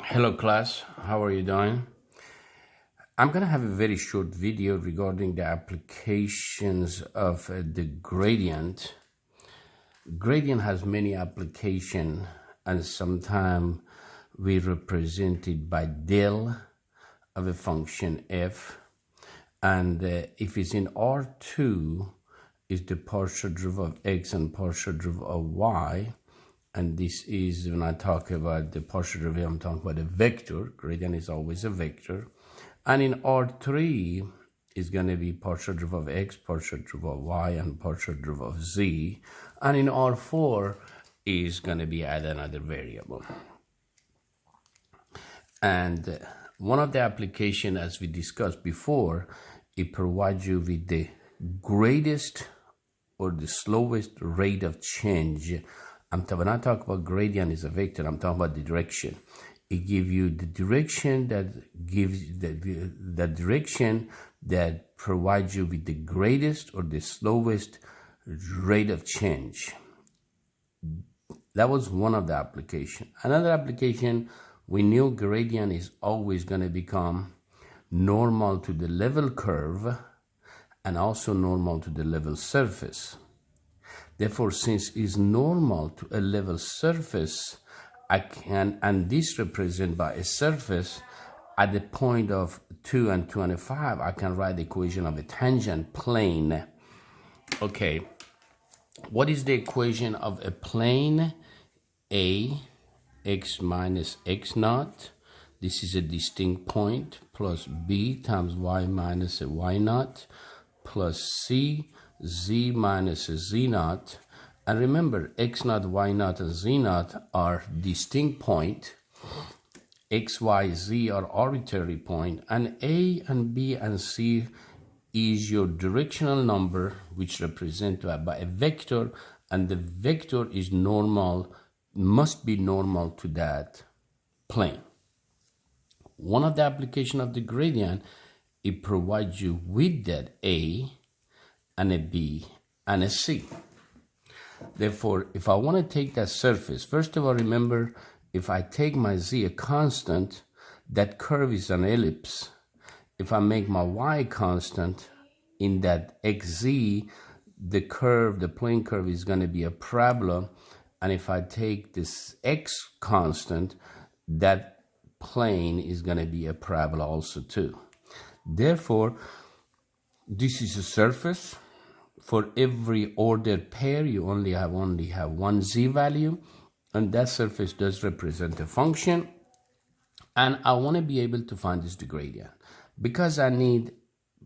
Hello class, how are you doing? I'm going to have a very short video regarding the applications of the gradient. Gradient has many applications, and sometimes we represent it by del of a function f, and if it's in R2 is the partial derivative of x and partial derivative of y. And this is when I talk about the partial derivative, I'm talking about a vector. Gradient is always a vector. And in R3 is going to be partial derivative of x, partial derivative of y, and partial derivative of z. And in R4 is going to be add another variable. And one of the applications, as we discussed before, it provides you with the greatest or the slowest rate of change. When I talk about gradient is a vector, I'm talking about the direction. It gives you the direction that gives the direction that provides you with the greatest or the slowest rate of change. That was one of the applications. Another application, we knew gradient is always going to become normal to the level curve and also normal to the level surface. Therefore, since it's normal to a level surface, I can, and this represented by a surface, at the point of 2 and 25, I can write the equation of a tangent plane. Okay, what is the equation of a plane? A, x minus x naught. This is a distinct point, plus b times y minus a y naught, plus c, z minus z naught. And remember, x naught, y naught, and z naught are distinct point. X, y, z are arbitrary point, and a and b and c is your directional number, which represented by a vector, and the vector is normal, must be normal to that plane. One of the application of the gradient, it provides you with that a and a b and a c. Therefore, if I want to take that surface, first of all, remember, if I take my z a constant, that curve is an ellipse. If I make my y constant, in that xz, the curve, the plane curve is going to be a parabola. And if I take this x constant, that plane is going to be a parabola also too. Therefore, this is a surface. For every ordered pair, you only have one z value, and that surface does represent a function. And I want to be able to find this the gradient. Because I need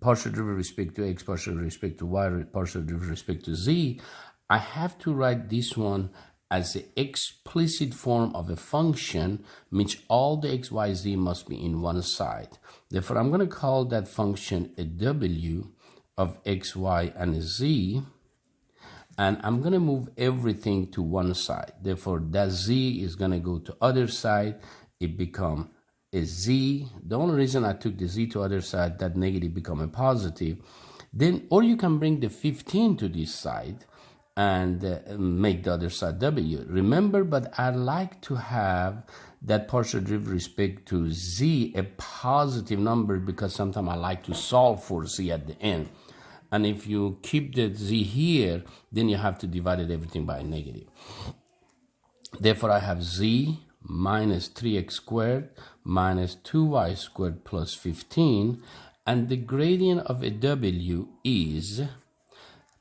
partial derivative with respect to x, partial derivative with respect to y, partial derivative with respect to z, I have to write this one as the explicit form of a function, which all the x, y, z must be in one side. Therefore, I'm going to call that function a w of x, y, and z, and I'm going to move everything to one side. Therefore, that z is going to go to other side. It become a z. The only reason I took the z to other side, that negative become a positive. Then, or you can bring the 15 to this side and make the other side w. Remember, but I like to have that partial derivative with respect to z a positive number, because sometimes I like to solve for z at the end. And if you keep the z here, then you have to divide everything by a negative. Therefore, I have z minus 3x squared minus 2y squared plus 15. And the gradient of a w is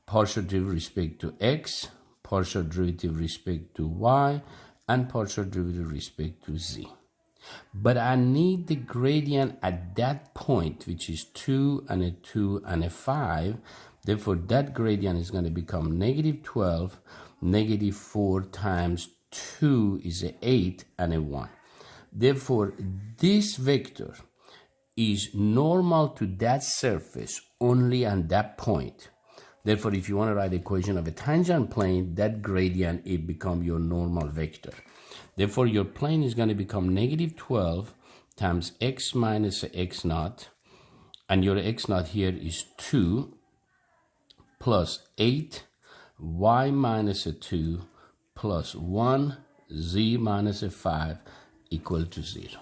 partial derivative with respect to x, partial derivative with respect to y, and partial derivative with respect to z. But I need the gradient at that point, which is 2 and a 2 and a 5. Therefore, that gradient is going to become negative 12. Negative 4 times 2 is a 8 and a 1. Therefore, this vector is normal to that surface only at that point. Therefore, if you want to write the equation of a tangent plane, that gradient, it becomes your normal vector. Therefore, your plane is going to become negative 12 times x minus x naught, and your x naught here is 2, plus 8, y minus a 2, plus 1, z minus a 5, equal to 0.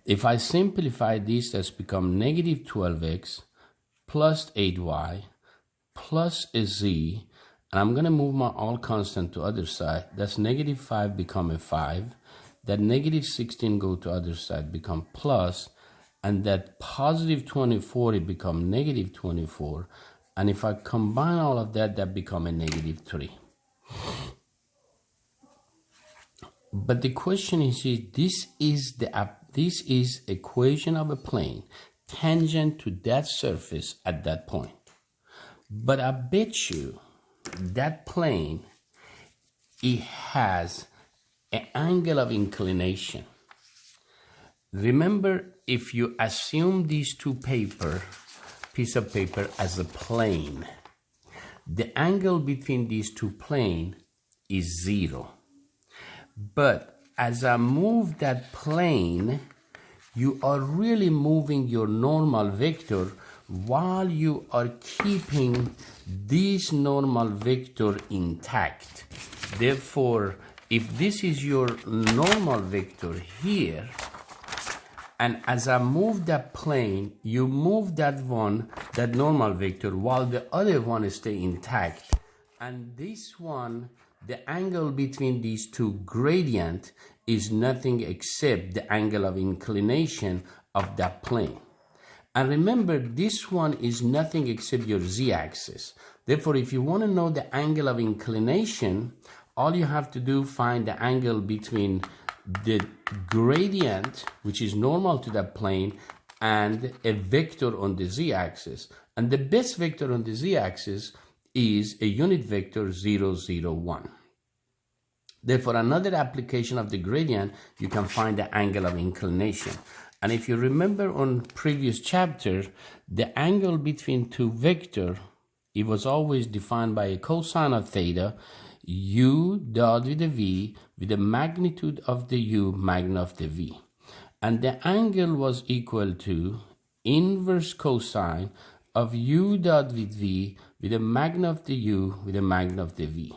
If I simplify this, that's become negative 12x plus 8y plus a z, and I'm going to move my all constant to other side. That's negative 5 become a 5. That negative 16 go to other side, become plus, and that positive 24, it become negative 24. And if I combine all of that, that become a negative 3. But the question is, this is equation of a plane tangent to that surface at that point. But I bet you that plane, it has an angle of inclination. Remember, if you assume these two piece of paper as a plane, the angle between these two planes is 0. But as I move that plane, you are really moving your normal vector while you are keeping this normal vector intact. Therefore, if this is your normal vector here, and as I move that plane, you move that normal vector, while the other one stay intact. And this one, the angle between these two gradient is nothing except the angle of inclination of that plane. And remember, this one is nothing except your z-axis. Therefore, if you want to know the angle of inclination, all you have to do, find the angle between the gradient, which is normal to that plane, and a vector on the z-axis. And the best vector on the z-axis is a unit vector 0, 0, 1. Therefore, another application of the gradient, you can find the angle of inclination. And if you remember on previous chapter, the angle between two vectors, it was always defined by a cosine of theta, u dot with a v, with the magnitude of the u, magnitude of the v. And the angle was equal to inverse cosine of u dot with v, with the magnitude of the u, with the magnitude of the v.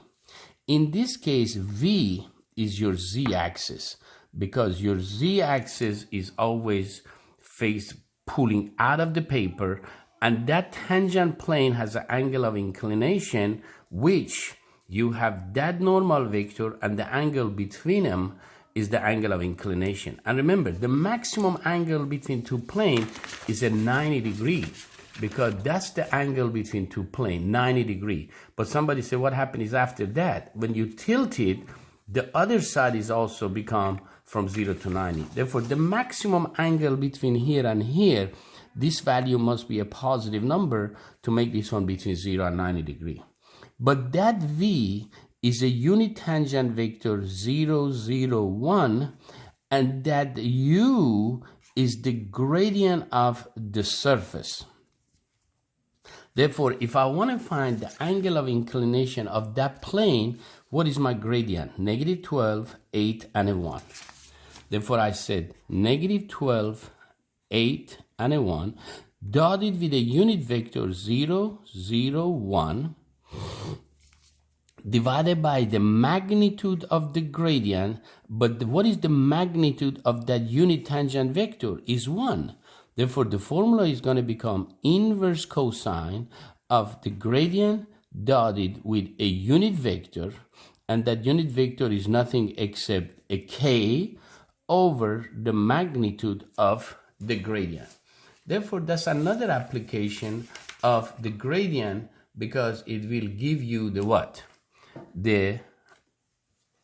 In this case, v is your z-axis, because your z-axis is always face pulling out of the paper, and that tangent plane has an angle of inclination, which you have that normal vector, and the angle between them is the angle of inclination. And remember, the maximum angle between two planes is a 90 degree, because that's the angle between two planes, 90 degree. But somebody said, what happens after that? When you tilt it, the other side is also become from 0 to 90. Therefore, the maximum angle between here and here, this value must be a positive number to make this one between 0 and 90 degree. But that v is a unit tangent vector 0, 0, 1, and that u is the gradient of the surface. Therefore, if I want to find the angle of inclination of that plane, what is my gradient? Negative 12, 8, and a 1. Therefore, I said negative 12, 8, and a 1, dotted with a unit vector 0, 0, 1, divided by the magnitude of the gradient. But what is the magnitude of that unit tangent vector? Is 1. Therefore, the formula is going to become inverse cosine of the gradient dotted with a unit vector, and that unit vector is nothing except a k over the magnitude of the gradient. Therefore, that's another application of the gradient, because it will give you the what? The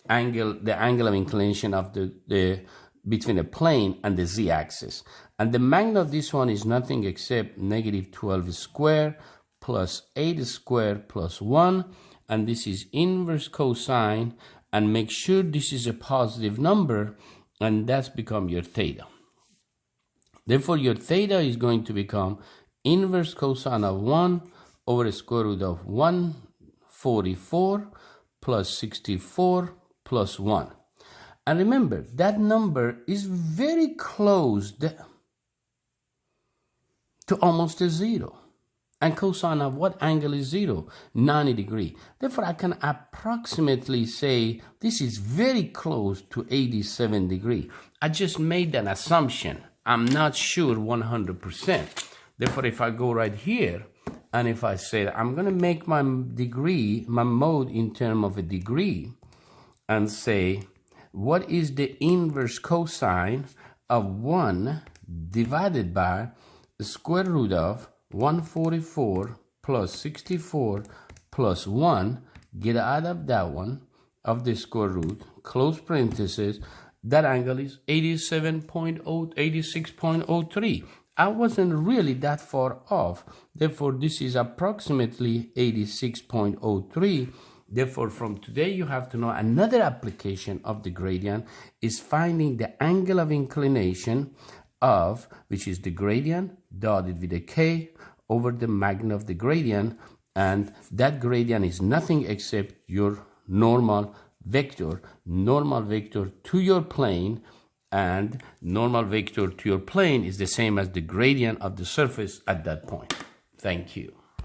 angle of inclination of the between a plane and the z-axis. And the magnitude of this one is nothing except negative 12 squared plus 8 squared plus 1. And this is inverse cosine. And make sure this is a positive number, and that's become your theta. Therefore, your theta is going to become inverse cosine of 1 over the square root of 144 plus 64 plus 1. And remember, that number is very close to almost a 0. And cosine of what angle is 0? 90 degrees. Therefore, I can approximately say this is very close to 87 degrees. I just made an assumption. I'm not sure 100%. Therefore, if I go right here, and if I say I'm going to make my degree, my mode in terms of a degree, and say, what is the inverse cosine of 1 divided by the square root of 144 plus 64 plus 1, get out of that one, of the square root, close parenthesis, that angle is 86.03. I wasn't really that far off. Therefore, this is approximately 86.03. Therefore, from today, you have to know another application of the gradient is finding the angle of inclination of, which is the gradient dotted with a k over the magna of the gradient, and that gradient is nothing except your normal vector to your plane, and normal vector to your plane is the same as the gradient of the surface at that point. Thank you.